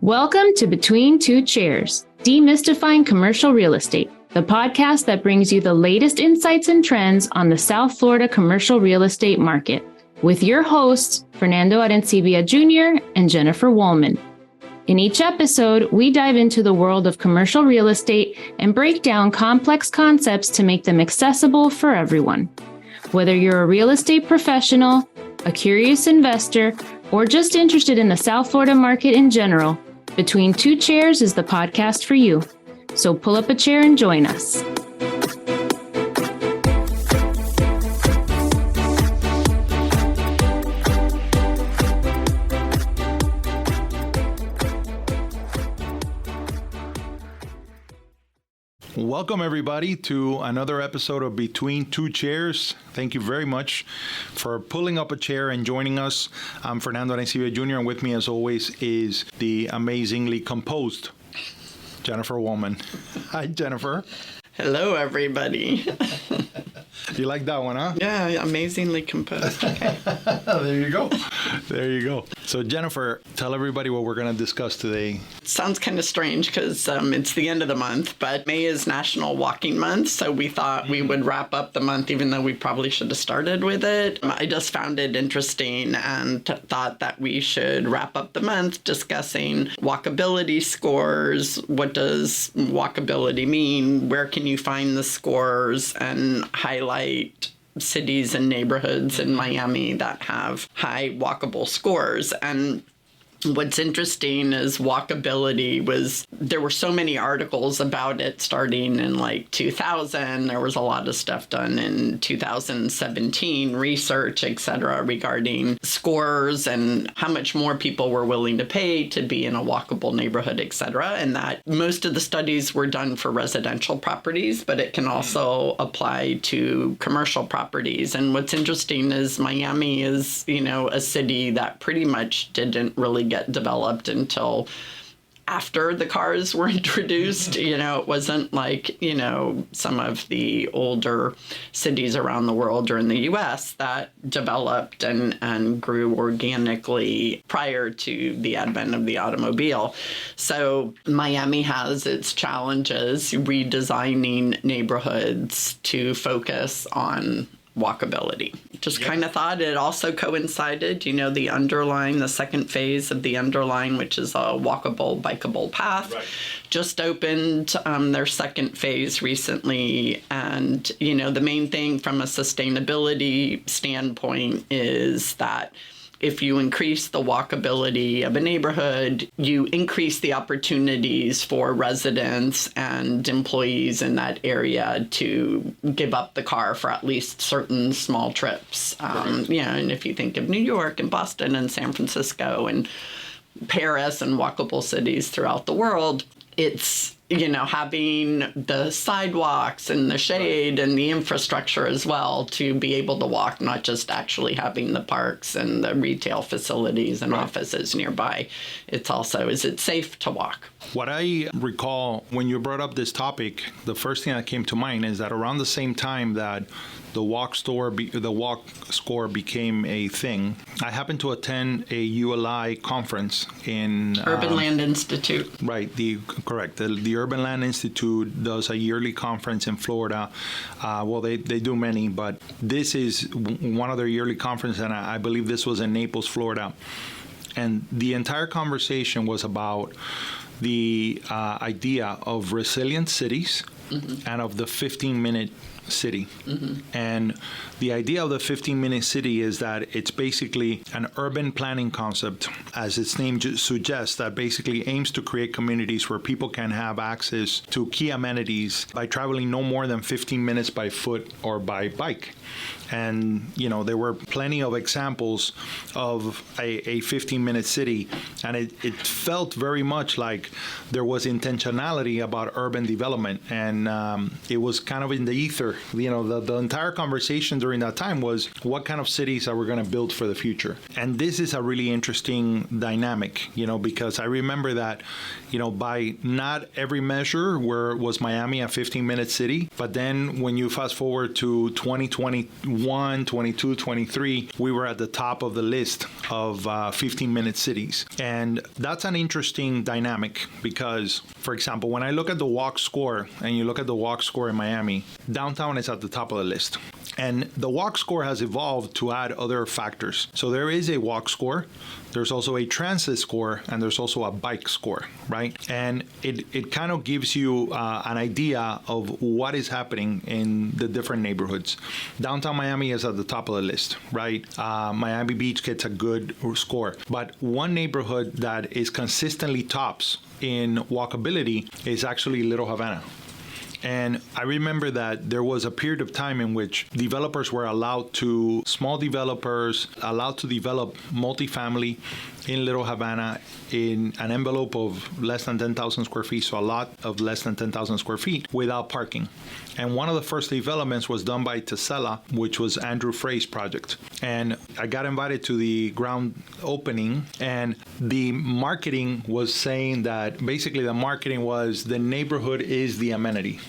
Welcome to Between Two Chairs, Demystifying Commercial Real Estate, the podcast that brings you the latest insights and trends on the South Florida commercial real estate market, with your hosts, Fernando Arencibia Jr. and Jennifer Woolman. In each episode, we dive into the world of commercial real estate and break down complex concepts to make them accessible for everyone. Whether you're a real estate professional, a curious investor, or just interested in the South Florida market in general, Between Two Chairs is the podcast for you. So pull up a chair and join us. Welcome, everybody, to another episode of Between Two Chairs. Thank you very much for pulling up a chair and joining us. I'm Fernando Arencibia Jr., and with me, as always, is the amazingly composed Jennifer Woolman. Hi, Jennifer. Hello, everybody. You like that one, huh? Yeah, amazingly composed. Okay. There you go. There you go. So, Jennifer, tell everybody what we're going to discuss today. Sounds kind of strange because it's the end of the month, but May is National Walking Month, so we thought we would wrap up the month, even though we probably should have started with it. I just found it interesting and thought that we should wrap up the month discussing walkability scores. What does walkability mean? Where can you find the scores? And highlight cities and neighborhoods in Miami that have high walkable scores. And what's interesting is walkability there were so many articles about it starting in like 2000. There was a lot of stuff done in 2017, research, etc., regarding scores and how much more people were willing to pay to be in a walkable neighborhood, etc. And that most of the studies were done for residential properties, but it can also apply to commercial properties. And what's interesting is Miami is, a city that pretty much didn't really get developed until after the cars were introduced. It wasn't like, some of the older cities around the world or in the U.S. that developed and grew organically prior to the advent of the automobile. So Miami has its challenges redesigning neighborhoods to focus on walkability. Just kind of thought it also coincided, the second phase of the Underline, which is a walkable, bikeable path, just opened their second phase recently. And, the main thing from a sustainability standpoint is that if you increase the walkability of a neighborhood, you increase the opportunities for residents and employees in that area to give up the car for at least certain small trips. And if you think of New York and Boston and San Francisco and Paris and walkable cities throughout the world, it's having the sidewalks and the shade and the infrastructure as well to be able to walk, not just actually having the parks and the retail facilities and offices nearby. It's also, is it safe to walk? What I recall when you brought up this topic, the first thing that came to mind is that around the same time that the walk score became a thing, I happened to attend a ULI conference in Urban Land Institute. Right, correct. The Urban Land Institute does a yearly conference in Florida. They do many, but this is one of their yearly conferences, and I believe this was in Naples, Florida. And the entire conversation was about the idea of resilient cities and of the 15-minute city. And the idea of the 15-minute city is that it's basically an urban planning concept, as its name suggests, that basically aims to create communities where people can have access to key amenities by traveling no more than 15 minutes by foot or by bike. And, there were plenty of examples of a 15-minute city, and it felt very much like there was intentionality about urban development, and it was kind of in the ether future. The entire conversation during that time was what kind of cities are we going to build for the future? And this is a really interesting dynamic, because I remember that, by not every measure was Miami a 15-minute city, but then when you fast forward to 2021, 22, 23, we were at the top of the list of 15-minute cities. And that's an interesting dynamic because, for example, when I look at the walk score and you look at the walk score in Miami, downtown is at the top of the list. And the walk score has evolved to add other factors. So there is a walk score, there's also a transit score, and there's also a bike score, right? And it kind of gives you an idea of what is happening in the different neighborhoods. Downtown Miami is at the top of the list, right? Miami Beach gets a good score. But one neighborhood that is consistently tops in walkability is actually Little Havana. And I remember that there was a period of time in which developers were small developers allowed to develop multifamily in Little Havana in an envelope of less than 10,000 square feet, so a lot of less than 10,000 square feet without parking. And one of the first developments was done by Tesela, which was Andrew Frey's project. And I got invited to the ground opening, and the marketing was saying that basically the marketing was the neighborhood is the amenity.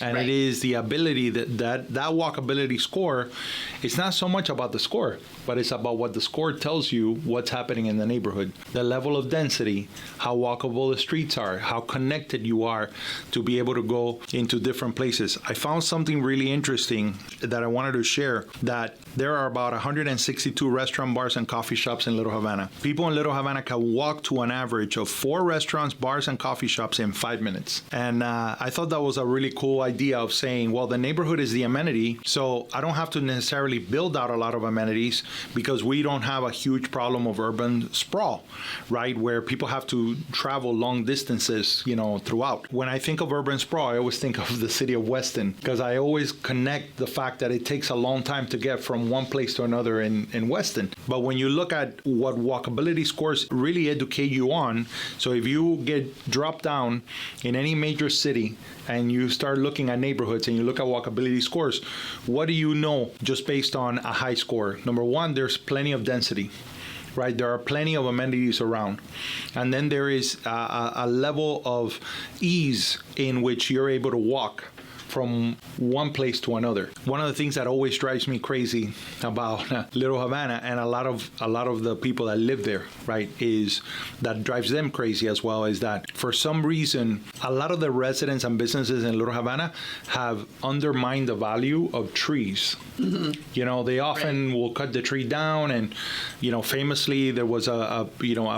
And right. It is the ability that walkability score, it's not so much about the score, but it's about what the score tells you what's happening in the neighborhood. The level of density, how walkable the streets are, how connected you are to be able to go into different places. I found something really interesting that I wanted to share, that there are about 162 restaurant, bars, and coffee shops in Little Havana. People in Little Havana can walk to an average of 4 restaurants, bars, and coffee shops in 5 minutes. And I thought that was a really cool idea of saying, well, the neighborhood is the amenity, so I don't have to necessarily build out a lot of amenities because we don't have a huge problem of urban sprawl, right, where people have to travel long distances, throughout. When I think of urban sprawl, I always think of the city of Weston, because I always connect the fact that it takes a long time to get from one place to another in Weston. But when you look at what walkability scores really educate you on, so if you get dropped down in any major city and you start looking at neighborhoods and you look at walkability scores, what do you know just based on a high score? Number one, there's plenty of density, right? There are plenty of amenities around. And then there is a level of ease in which you're able to walk from one place to another. One of the things that always drives me crazy about Little Havana, and a lot of the people that live there, right, is that drives them crazy as well, is that for some reason a lot of the residents and businesses in Little Havana have undermined the value of trees. Mm-hmm. They often will cut the tree down, and famously there was a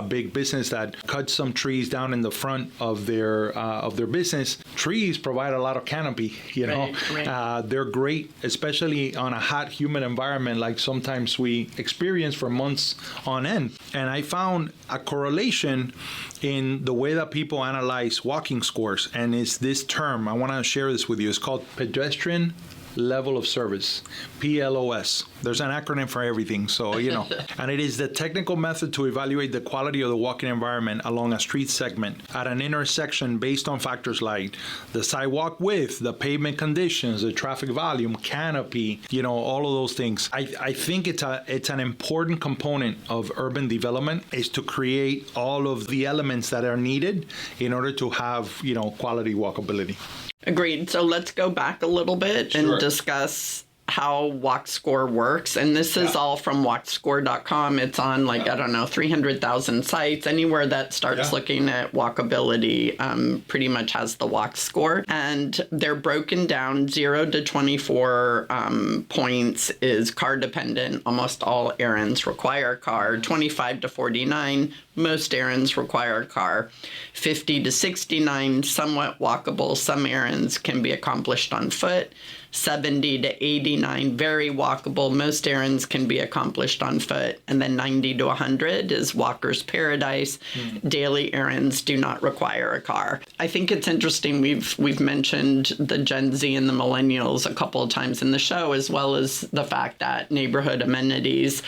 big business that cut some trees down in the front of their business. Trees provide a lot of canopy. Right. They're great, especially on a hot, humid environment like sometimes we experience for months on end. And I found a correlation in the way that people analyze walking scores. And it's this term, I want to share this with you. It's called pedestrian level of service, PLOS. There's an acronym for everything, so and it is the technical method to evaluate the quality of the walking environment along a street segment at an intersection based on factors like the sidewalk width, the pavement conditions, the traffic volume, canopy, all of those things. I think it's an important component of urban development, is to create all of the elements that are needed in order to have quality walkability. Agreed. So let's go back a little bit and discuss how WalkScore works. And this is all from walkscore.com. It's on 300,000 sites. Anywhere that starts looking at walkability pretty much has the WalkScore. And they're broken down 0 to 24 points is car dependent. Almost all errands require a car. 25 to 49, most errands require a car. 50 to 69, somewhat walkable. Some errands can be accomplished on foot. 70 to 89, very walkable. Most errands can be accomplished on foot. And then 90 to 100 is walker's paradise. Daily errands do not require a car. I think it's interesting. We've mentioned the Gen Z and the millennials a couple of times in the show, as well as the fact that neighborhood amenities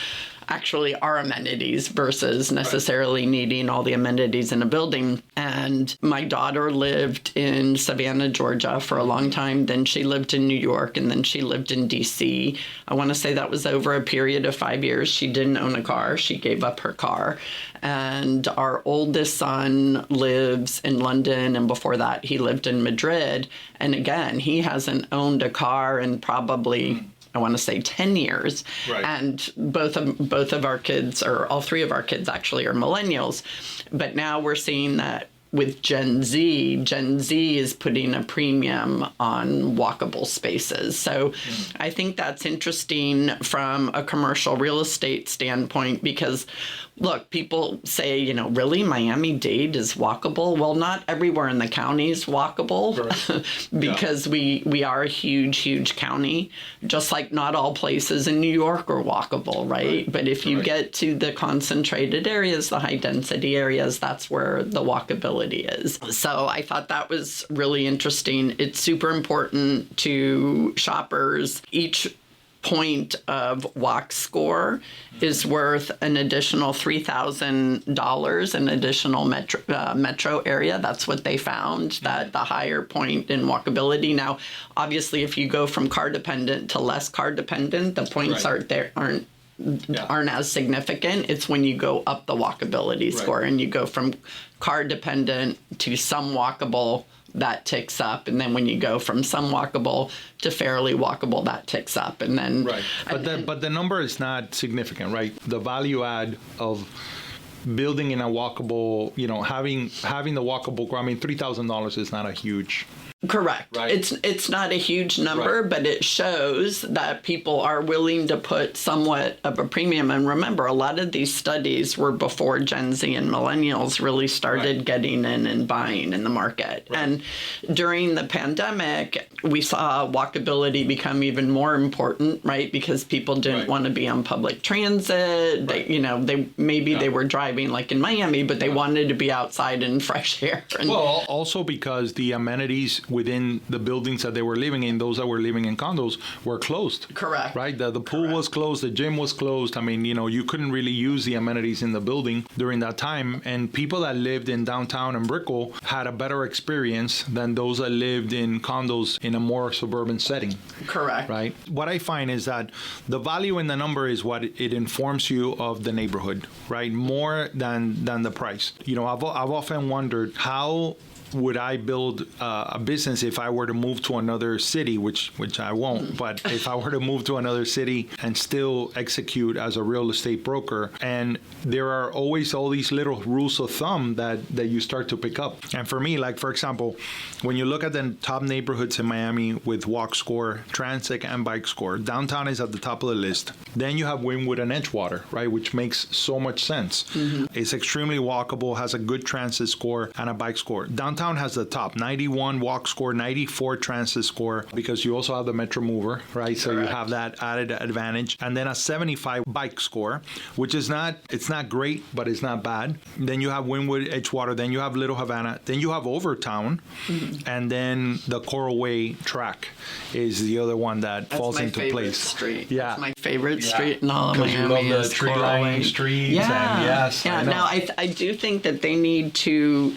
actually are amenities versus necessarily needing all the amenities in a building. And my daughter lived in Savannah, Georgia for a long time. Then she lived in New York, and then she lived in DC. I want to say that was over a period of 5 years. She didn't own a car. She gave up her car. And our oldest son lives in London, and before that he lived in Madrid. And again, he hasn't owned a car in probably, I want to say 10 years. Right. And both of our kids, or all three of our kids actually, are millennials. But now we're seeing that with Gen Z is putting a premium on walkable spaces. So I think that's interesting from a commercial real estate standpoint, because look, people say, really, Miami-Dade is walkable? Well, not everywhere in the county is walkable. Right. Because we are a huge, huge county, just like not all places in New York are walkable, right? But if you get to the concentrated areas, the high density areas, that's where the walkability is. So I thought that was really interesting. It's super important to shoppers. Each point of walk score is worth an additional $3,000 in additional metro area. That's what they found, that the higher point in walkability. Now, obviously, if you go from car dependent to less car dependent, the points aren't as significant. It's when you go up the walkability score and you go from car dependent to some walkable, that ticks up, and then when you go from some walkable to fairly walkable, that ticks up, and then but the number is not significant, right? The value add of building in a walkable, having the walkable, I mean, $3,000 is not a huge. Correct. Right. It's not a huge number, but it shows that people are willing to put somewhat of a premium. And remember, a lot of these studies were before Gen Z and millennials really started getting in and buying in the market. Right. And during the pandemic, we saw walkability become even more important, right? Because people didn't want to be on public transit. Right. They were driving like in Miami, but they wanted to be outside in fresh air. And also because the amenities within the buildings that they were living in, those that were living in condos, were closed. Correct. Right? The pool was closed, the gym was closed. I mean, you couldn't really use the amenities in the building during that time. And people that lived in downtown and Brickell had a better experience than those that lived in condos in a more suburban setting. Correct. Right? What I find is that the value in the number is what it informs you of the neighborhood, right? More than the price. I've often wondered, how would I build a business if I were to move to another city, which I won't, but if I were to move to another city and still execute as a real estate broker? And there are always all these little rules of thumb that you start to pick up. And for me, like, for example, when you look at the top neighborhoods in Miami with walk score, transit, and bike score, downtown is at the top of the list. Then you have Wynwood and Edgewater, right, which makes so much sense. Mm-hmm. It's extremely walkable, has a good transit score and a bike score. Downtown has the top 91 walk score, 94 transit score, because you also have the Metro Mover, right? So you have that added advantage, and then a 75 bike score, which is it's not great, but it's not bad. Then you have Wynwood, Edgewater, then you have Little Havana, then you have Overtown, and then the Coral Way track is the other one that falls into place. Street. Yeah, that's my favorite street in all of Miami. You love the tree-lined streets. Yeah, Now I do think that they need to.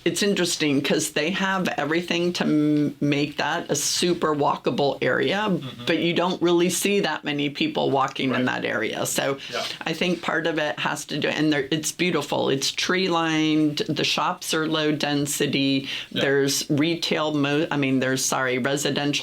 It's interesting because they have everything to make that a super walkable area, but you don't really see that many people walking in that area. So I think part of it has to do, and it's beautiful. It's tree lined. The shops are low density. There's residential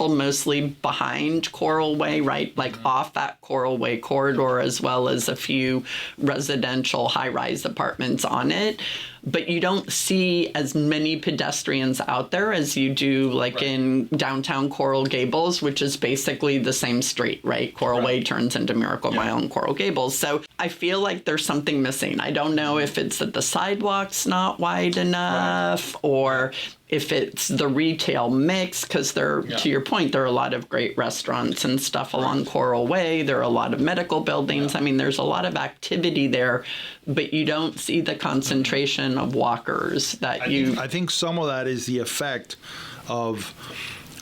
mostly behind Coral Way, right? Like off that Coral Way corridor, as well as a few residential high-rise apartments on it. But you don't see as many pedestrians out there as you do in downtown Coral Gables, which is basically the same street, right? Coral Way turns into Miracle Mile and Coral Gables. So I feel like there's something missing. I don't know if it's that the sidewalk's not wide enough or if it's the retail mix, because to your point, there are a lot of great restaurants and stuff along Coral Way. There are a lot of medical buildings. I mean, there's a lot of activity there, but you don't see the concentration of walkers that I think some of that is the effect of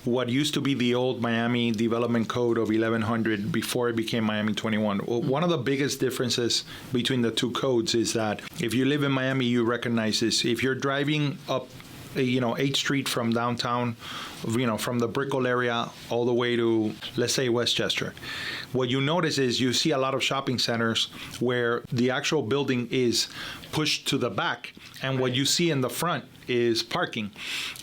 what used to be the old Miami Development Code of 1100 before it became Miami 21. One of the biggest differences between the two codes is that if you live in Miami, you recognize this. If you're driving up 8th Street from downtown, from the Brickell area all the way to, let's say, Westchester, what you notice is you see a lot of shopping centers where the actual building is pushed to the back, and what you see in the front is parking.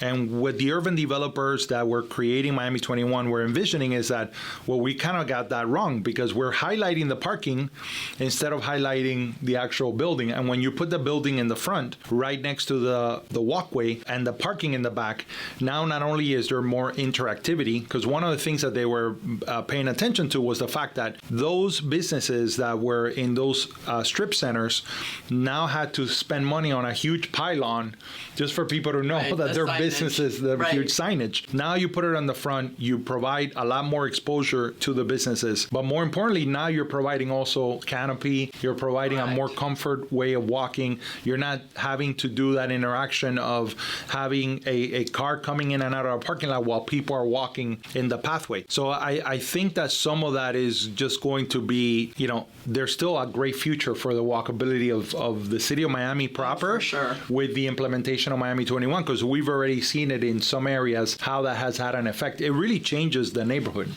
And what the urban developers that were creating Miami 21 were envisioning is that, well, we kind of got that wrong because we're highlighting the parking instead of highlighting the actual building. And when you put the building in the front, right next to the walkway and the parking in the back, now not only is there more interactivity, because one of the things that they were paying attention to was the fact that those businesses that were in those strip centers now had to spend money on a huge pylon just for people to know that their businesses, the huge signage. Now you put it on the front, you provide a lot more exposure to the businesses. But more importantly, now you're providing also canopy, you're providing a more comfort way of walking. You're not having to do that interaction of having a car coming in and out of a parking lot while people are walking in the pathway. So I think that some of that is just going to be, there's still a great future for the walkability of the city of Miami proper, for sure, with the implementation of Miami 21, because we've already seen it in some areas, how that has had an effect. It really changes the neighborhood,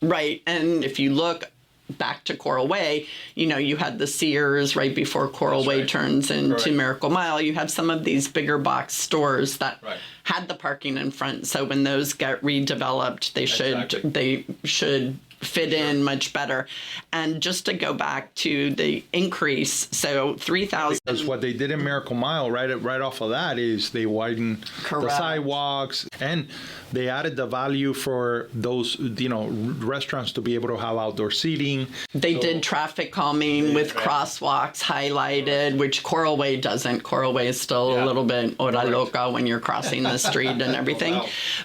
Right. And if you look back to Coral Way, you had the Sears right before Coral Way turns into Miracle Mile. You have some of these bigger box stores that had the parking in front. So when those get redeveloped, they should fit in much better. And just to go back to the increase, so 3,000. Because what they did in Miracle Mile, right off of that, is they widened the sidewalks, and they added the value for those, restaurants to be able to have outdoor seating. They did traffic calming with crosswalks highlighted, which Coral Way doesn't. Coral Way is still a little bit hora loca when you're crossing the street and everything.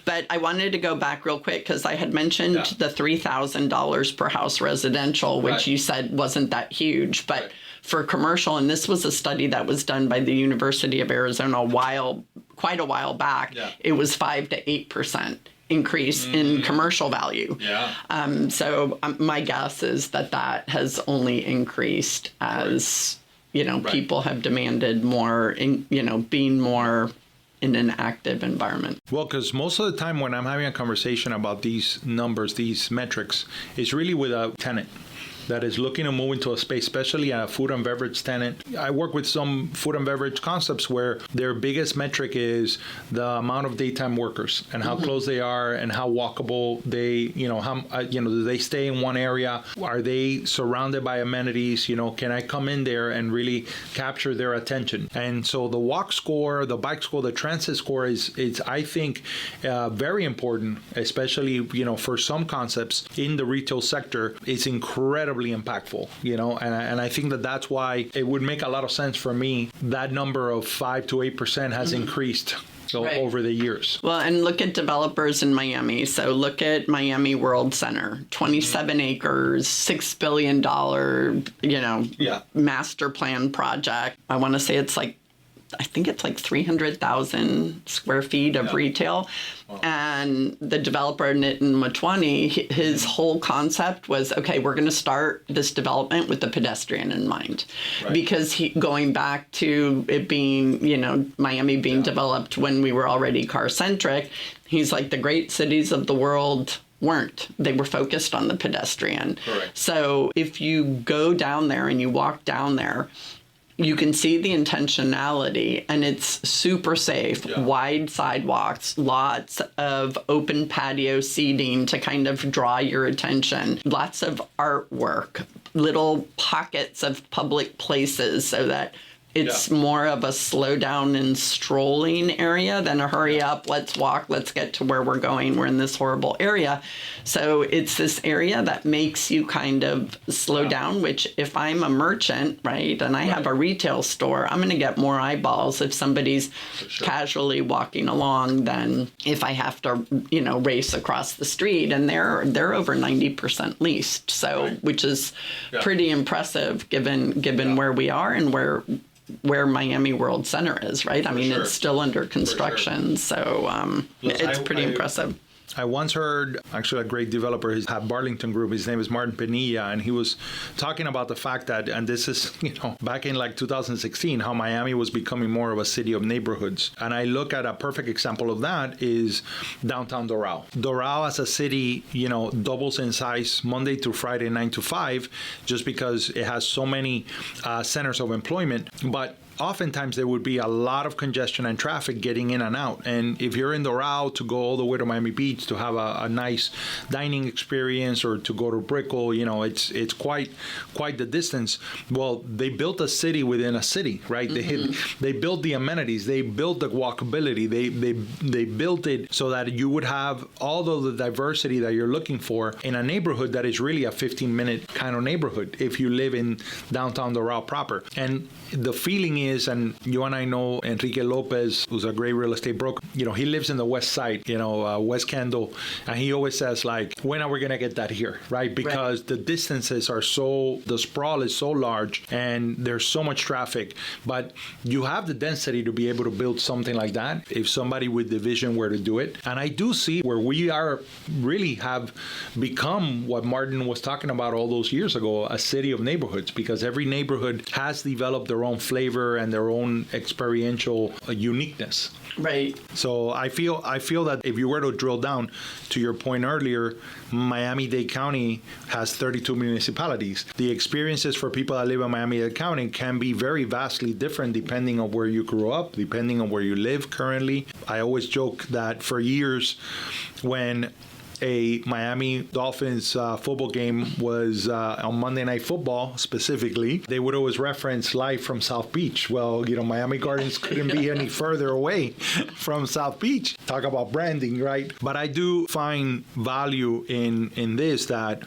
But I wanted to go back real quick because I had mentioned the $3,000 per house residential, which you said wasn't that huge, but for commercial, and this was a study that was done by the University of Arizona quite a while back, it was 5 to 8% increase in commercial value. So my guess is that has only increased as people have demanded more, being more in an active environment. Well, because most of the time when I'm having a conversation about these numbers, these metrics, it's really with a tenant that is looking to move into a space, especially a food and beverage tenant. I work with some food and beverage concepts where their biggest metric is the amount of daytime workers and how close they are and how walkable they, do they stay in one area? Are they surrounded by amenities? Can I come in there and really capture their attention? And so the walk score, the bike score, the transit score is I think, very important, especially, for some concepts in the retail sector. It's incredibly impactful, and I think that's why it would make a lot of sense for me. That number of 5 to 8% has increased over the years. Well, and look at developers in Miami. So look at Miami World Center, 27 acres, $6 billion, master plan project. I want to say I think it's like 300,000 square feet of retail. Wow. And the developer, Nitin Motwani, his whole concept was, okay, we're going to start this development with the pedestrian in mind. Because going back to it being, Miami being developed when we were already car-centric, he's like, the great cities of the world weren't. They were focused on the pedestrian. Correct. So if you go down there and you walk down there, you can see the intentionality, and it's super safe. Wide sidewalks, lots of open patio seating to kind of draw your attention, lots of artwork, little pockets of public places so that it's more of a slow down and strolling area than a hurry up, let's walk, let's get to where we're going. We're in this horrible area. So it's this area that makes you kind of slow down, which if I'm a merchant, right, and I have a retail store, I'm going to get more eyeballs if somebody's casually walking along than if I have to, race across the street. And they're over 90% leased. So, which is pretty impressive given where we are and where Miami World Center is, right? I mean, it's still under construction, so it's pretty impressive. I once heard, actually, a great developer, his Barlington Group, his name is Martin Penilla, and he was talking about the fact that, and this is, back in like 2016, how Miami was becoming more of a city of neighborhoods. And I look at a perfect example of that is downtown Doral. Doral as a city, doubles in size Monday through Friday, 9 to 5, just because it has so many centers of employment. But oftentimes there would be a lot of congestion and traffic getting in and out. And if you're in Doral to go all the way to Miami Beach to have a nice dining experience or to go to Brickell, it's quite the distance. Well, they built a city within a city, right? They built the amenities, they built the walkability, they built it so that you would have all of the diversity that you're looking for in a neighborhood that is really a 15-minute kind of neighborhood if you live in downtown Doral proper. And the feeling is, and you and I know Enrique Lopez, who's a great real estate broker, he lives in the West Side, West Kendall, and he always says, like, when are we going to get that here, right? Because the distances are the sprawl is so large and there's so much traffic, but you have the density to be able to build something like that if somebody with the vision were to do it. And I do see where we really have become what Martin was talking about all those years ago, a city of neighborhoods, because every neighborhood has developed their own flavor and their own experiential uniqueness. Right. So I feel that if you were to drill down to your point earlier, Miami-Dade County has 32 municipalities. The experiences for people that live in Miami-Dade County can be very vastly different depending on where you grew up, depending on where you live currently. I always joke that for years, when a Miami Dolphins football game was on Monday Night Football specifically, they would always reference live from South Beach. Well, Miami Gardens couldn't be any further away from South Beach. Talk about branding, right? But I do find value in this, that,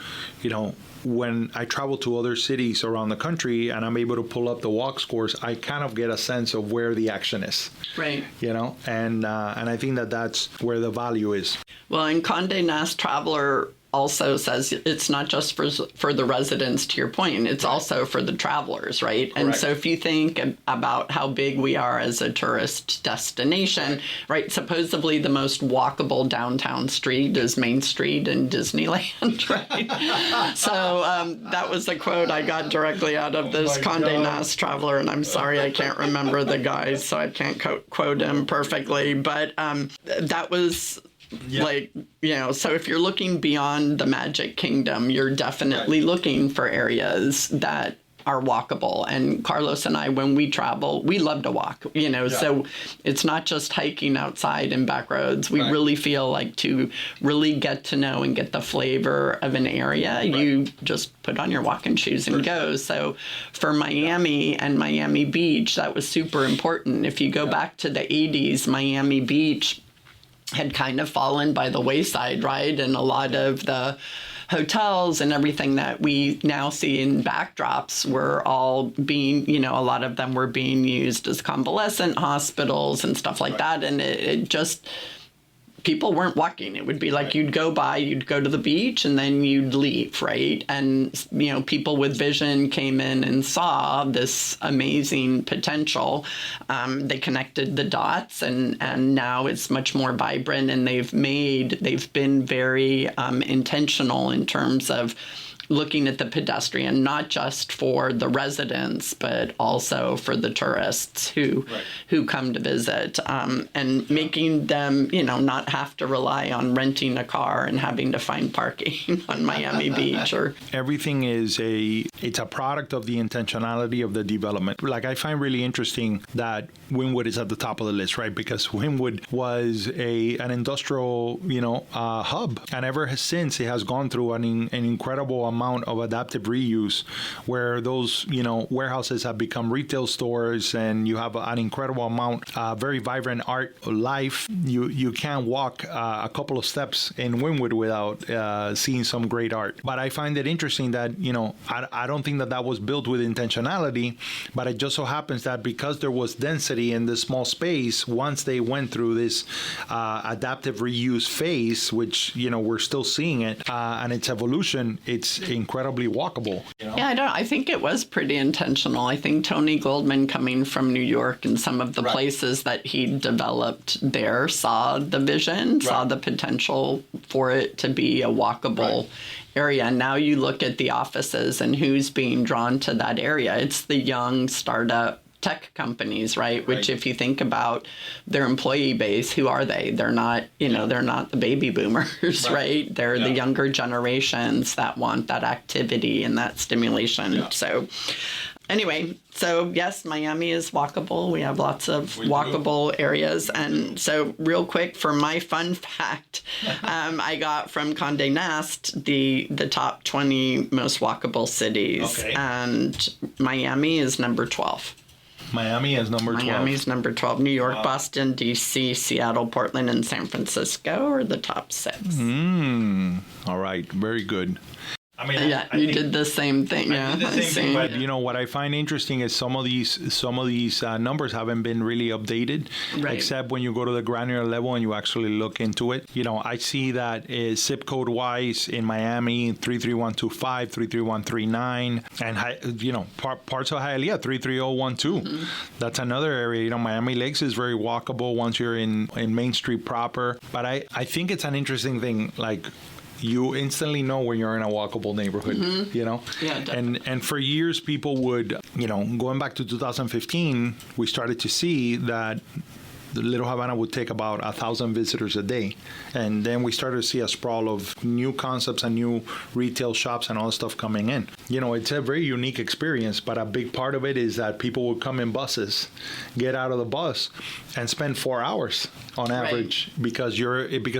when I travel to other cities around the country and I'm able to pull up the walk scores, I kind of get a sense of where the action is. Right. And I think that's where the value is. Well, and Condé Nast Traveler also says it's not just for the residents, to your point, it's also for the travelers, right? Correct. And so if you think about how big we are as a tourist destination, right? Supposedly the most walkable downtown street is Main Street in Disneyland, right? So that was the quote I got directly out of this Condé Nast Traveler, and I'm sorry I can't remember the guy, so I can't quote him perfectly, but that was... Yeah. So if you're looking beyond the Magic Kingdom, you're definitely looking for areas that are walkable. And Carlos and I, when we travel, we love to walk, so it's not just hiking outside in back roads. We really feel like to really get to know and get the flavor of an area, you just put on your walking shoes and go. So for Miami and Miami Beach, that was super important. If you go back to the 80s, Miami Beach had kind of fallen by the wayside, right? And a lot of the hotels and everything that we now see in backdrops were all being, a lot of them were being used as convalescent hospitals and stuff like that. And it just... people weren't walking. It would be like you'd go to the beach and then you'd leave, right? And, people with vision came in and saw this amazing potential. They connected the dots and now it's much more vibrant, and they've been very intentional in terms of looking at the pedestrian, not just for the residents, but also for the tourists who come to visit, and making them, not have to rely on renting a car and having to find parking on Miami Beach. Or everything it's a product of the intentionality of the development. Like, I find really interesting that Wynwood is at the top of the list, right? Because Wynwood was an industrial, hub, and ever since it has gone through an incredible amount of adaptive reuse, where those warehouses have become retail stores, and you have an incredible amount, very vibrant art life. You can't walk a couple of steps in Wynwood without seeing some great art. But I find it interesting that I don't think that was built with intentionality, but it just so happens that because there was density in this small space, once they went through this adaptive reuse phase, which we're still seeing it, and its evolution, it's incredibly walkable. Yeah, I think it was pretty intentional. I think Tony Goldman, coming from New York and some of the places that he developed there, saw the vision, saw the potential for it to be a walkable area. Now you look at the offices and who's being drawn to that area. It's the young startup tech companies, right? Which, if you think about their employee base, who are they? They're not, they're not the baby boomers, right? They're the younger generations that want that activity and that stimulation. Yeah. So anyway, so yes, Miami is walkable. We have lots of walkable areas. And so real quick, for my fun fact, I got from Condé Nast the top 20 most walkable cities. Okay. And Miami is number 12. Miami is number 12. Miami's number 12. New York, Boston, D.C., Seattle, Portland, and San Francisco are the top 6. All right. Very good. I mean, you did the same thing. I did the same thing, but what I find interesting is some of these numbers haven't been really updated, except when you go to the granular level and you actually look into it. I see that zip code wise in Miami 33125, 33139, and parts of Hialeah 33012. Mm-hmm. That's another area. Miami Lakes is very walkable once you're in Main Street proper. But I think it's an interesting thing, like, you instantly know when you're in a walkable neighborhood, Yeah, definitely. And for years, people would, going back to 2015, we started to see that the Little Havana would take about 1,000 visitors a day. And then we started to see a sprawl of new concepts and new retail shops and all this stuff coming in. It's a very unique experience, but a big part of it is that people would come in buses, get out of the bus, and spend 4 hours on average because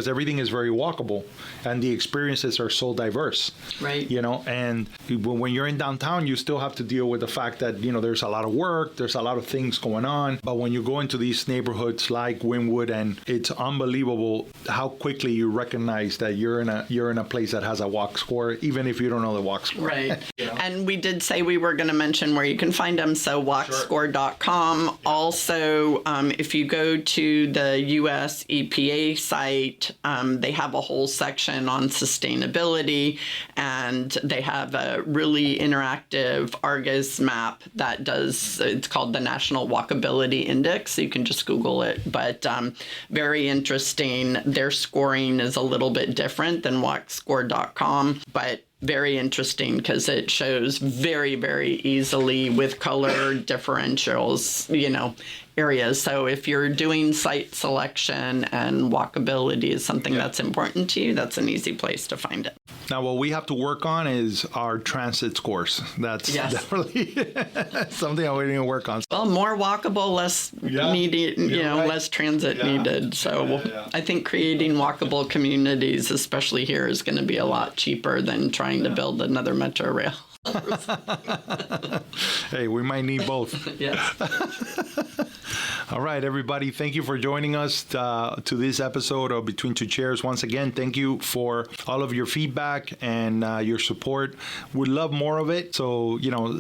everything is very walkable and the experiences are so diverse. Right. And when you're in downtown, you still have to deal with the fact that, there's a lot of work, there's a lot of things going on. But when you go into these neighborhoods like Wynwood, and it's unbelievable how quickly you recognize that you're in a place that has a walk score, even if you don't know the walk score. Right. And we did say we were going to mention where you can find them. So walkscore.com. Yeah. Also, if you go to the U.S. EPA site, they have a whole section on sustainability, and they have a really interactive Argus map it's called the National Walkability Index. So you can just Google it. But very interesting. Their scoring is a little bit different than walkscore.com, but very interesting because it shows very, very easily with color differentials, areas. So if you're doing site selection and walkability is something that's important to you, that's an easy place to find it. Now, what we have to work on is our transit scores. That's definitely something I need to work on. Well, more walkable, less needed, less transit needed. So I think creating walkable communities, especially here, is going to be a lot cheaper than trying to build another metro rail. Hey, we might need both. Yes. All right, everybody. Thank you for joining us to this episode of Between Two Chairs. Once again, thank you for all of your feedback and your support. We'd love more of it. So,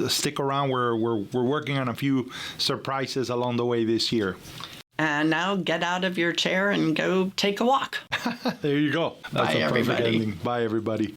stick around. We're working on a few surprises along the way this year. And now get out of your chair and go take a walk. There you go. That's Bye, everybody. Bye, everybody.